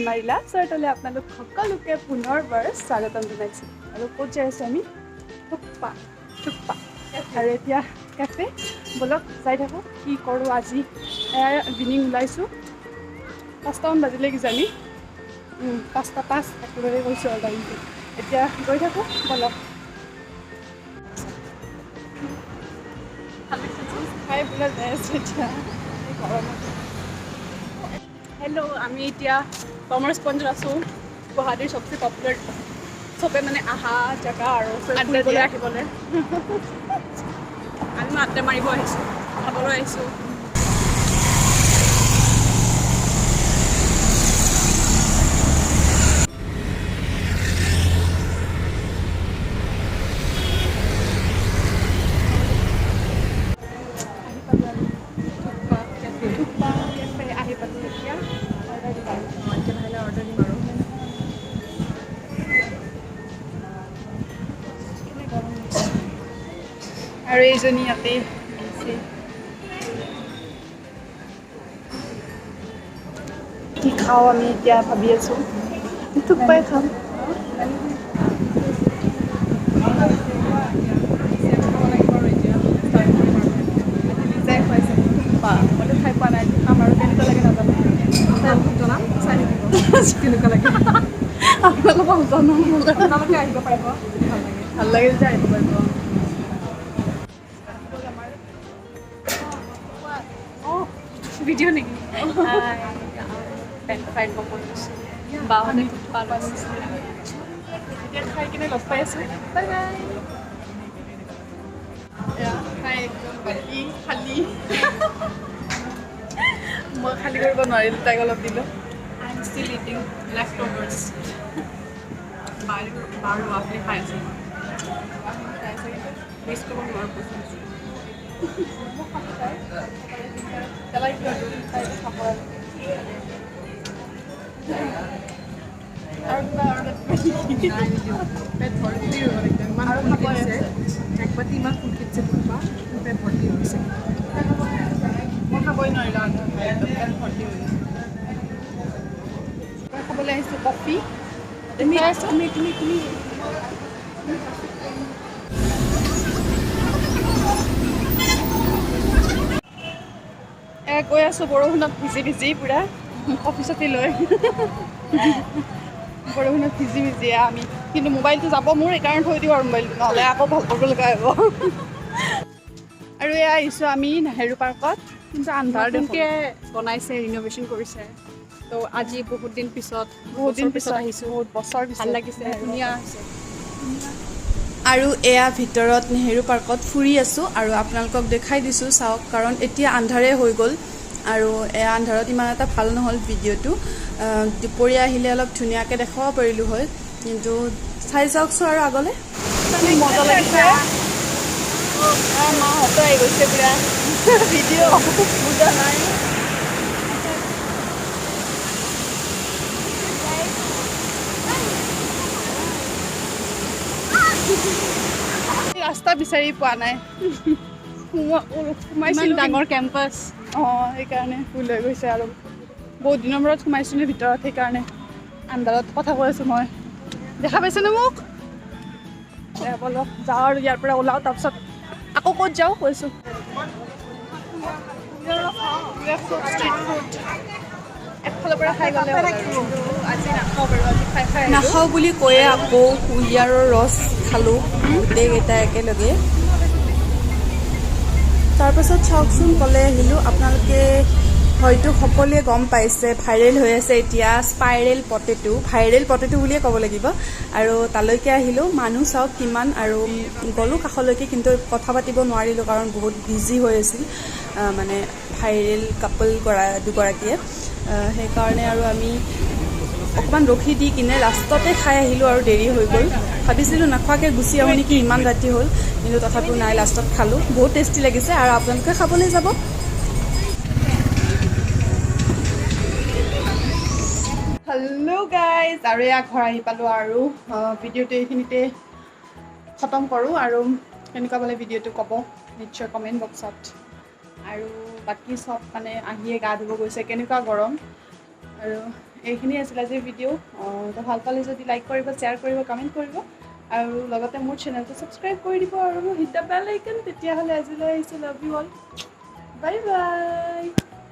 মাৰিলা চৰ্টলে আপোনালোক সকলোকে পুনৰবাৰ স্বাগতম জনাইছোঁ আৰু ক'ত যাই আছোঁ আমি থুকপা আৰু এতিয়া কেফে বলক যাই থাকোঁ কি কৰোঁ আজি ইভিনিং ওলাইছোঁ 5টামান বাজিলে কিজানি 5টা 5 একেবাৰে কৈছোঁ আৰু টাইমটো এতিয়া গৈ থাকোঁ বলক খাই বোলে যাই আছোঁ এতিয়া গৰমত হেল্ল' আমি এতিয়া কমাৰ্চ পইণ্টত আছোঁ গুৱাহাটীৰ চবচে পপুলাৰ চবে মানে আহা জেগা আৰু ফুৰিবলৈ আহিবলৈ আমি আড্ডা মাৰিব আহিছোঁ খাবলৈ আহিছোঁ আৰু এইজনী ইয়াতে আহিছে কি খাওঁ আমি এতিয়া ভাবি আছোঁ থুকপাই খাম নিজেই খুৱাইছে থুকপা মইতো খাই পোৱা নাই খাম আৰু কেনেকুৱা লাগে নাজানো জনাম চাই থাকিব কেনেকুৱা লাগে আপোনালোকক জনাম আপোনালোকে আহিব পাৰিব ভাল লাগে যদি আহিব পাৰিব ভিডিঅ' নেকি ফ্ৰাইড ম'ম' লৈছোঁ বাহঁতে থুকপা লৈছোঁ এতিয়া খাই কিনে লগ পাই আছোঁ বাই বাই এয়া খাই একদম বাকী খালী মই খালী কৰিব নোৱাৰিলোঁ তাইক অলপ দিলোঁ I am still eating leftovers বাৰ ৱাফলি খাই আছোঁ খাই আছে কিন্তু মিছ কৰিব নোৱাৰোঁ কৈছোঁ একবাতি ইমান ফুলকিছে ফুলপা পেট ভৰ্তি হৈছে মই খাবই নোৱাৰিলোঁ পেট ভৰ্তি হৈ মই খাবলৈ আহিছোঁ কফি তুমি গৈ আছোঁ বৰষুণত ভিজি পূৰা কফি চফি লৈ বৰষুণত ভিজি আমি কিন্তু মোবাইলটো যাব মোৰ সেইকাৰণে থৈ দিওঁ আৰু মোবাইলটো নহ'লে আকৌ ভাল কৰিব লগা হ'ব আৰু এয়া আহিছোঁ আমি নেহেৰু পাৰ্কত কিন্তু আন্ধাৰ নতুনকৈ বনাইছে ৰিন'ভেশ্যন কৰিছে তো আজি বহুত দিন পিছত আহিছোঁ বহুত বছৰ ভাল লাগিছে ধুনীয়া হৈছে আৰু এয়া ভিতৰত নেহেৰু পাৰ্কত ফুৰি আছোঁ আৰু আপোনালোকক দেখাই দিছোঁ চাওক কাৰণ এতিয়া আন্ধাৰে হৈ গ'ল আৰু এয়া আন্ধাৰত ইমান এটা ভাল নহ'ল ভিডিঅ'টো দুপৰীয়া আহিলে অলপ ধুনীয়াকৈ দেখাব পাৰিলোঁ হয় কিন্তু চাই যাওকচোন আৰু আগলৈ মজা লাগিছে মাহঁতো আহি গৈছে পূৰা ভিডিঅ' বুজা নাই ৰাস্তা বিচাৰি পোৱা নাই সোমাইছিলোঁ ডাঙৰ কেম্পাছ সেইকাৰণে ভুল হৈ গৈছে আৰু বহুত দিনৰ মূৰত সোমাইছিলোঁ ভিতৰত সেইকাৰণে আন্ধাৰত কথা কৈ আছোঁ মই দেখা পাইছেনে মোক বলক যাওঁ আৰু ইয়াৰ পৰা ওলাওঁ তাৰপিছত আকৌ ক'ত যাওঁ কৈছোঁ ষ্ট্ৰীট ফুড একফালৰ পৰা খাই গ'লে আজি নাখাওঁ বাৰু আজি খাই নাখাওঁ বুলি কৈয়ে আকৌ কুঁহিয়াৰৰ ৰস খালোঁ গোটেইকেইটা একেলগে তাৰপাছত চাওকচোন ক'লে আহিলোঁ আপোনালোকে হয়তো সকলোৱে গম পাইছে ভাইৰেল হৈ আছে এতিয়া স্পাইৰেল পটেটো বুলিয়ে ক'ব লাগিব আৰু তালৈকে আহিলোঁ মানুহ চাওক কিমান আৰু গ'লোঁ কাষলৈকে কিন্তু কথা পাতিব নোৱাৰিলোঁ কাৰণ বহুত বিজি হৈ আছিল মানে ভাইৰেল কাপল দুগৰাকীয়ে সেইকাৰণে আৰু আমি অকণমান ৰখি দি কিনে লাষ্টতে খাই আহিলোঁ আৰু দেৰি হৈ গ'ল ভাবিছিলোঁ নাখোৱাকৈ গুচি আহোঁ নেকি ইমান ৰাতি হ'ল কিন্তু তথাপিও নাই লাষ্টত খালোঁ বহুত টেষ্টি লাগিছে আৰু আপোনালোকে খাবলৈ যাব হেল্ল' গাইজ আৰু এয়া ঘৰ আহি পালোঁ আৰু ভিডিঅ'টো এইখিনিতে খতম কৰোঁ আৰু কেনেকুৱা পালে ভিডিঅ'টো ক'ব নিশ্চয় কমেণ্ট বক্সত আৰু বাকী চব মানে আহিয়ে গা ধুব গৈছে কেনেকুৱা গৰম আৰু এইখিনি আছিল আজিৰ ভিডিঅ'। তো ভাল পালে যদি লাইক কৰিব, শ্বেয়াৰ কৰিব, কমেণ্ট কৰিব আৰু লগতে মোৰ চেনেলটো ছাবস্ক্ৰাইব কৰি দিব আৰু হিট দ্য বেল আইকন। তেতিয়াহ'লে আজিলৈ আহিছোঁ। Love you all, bye bye.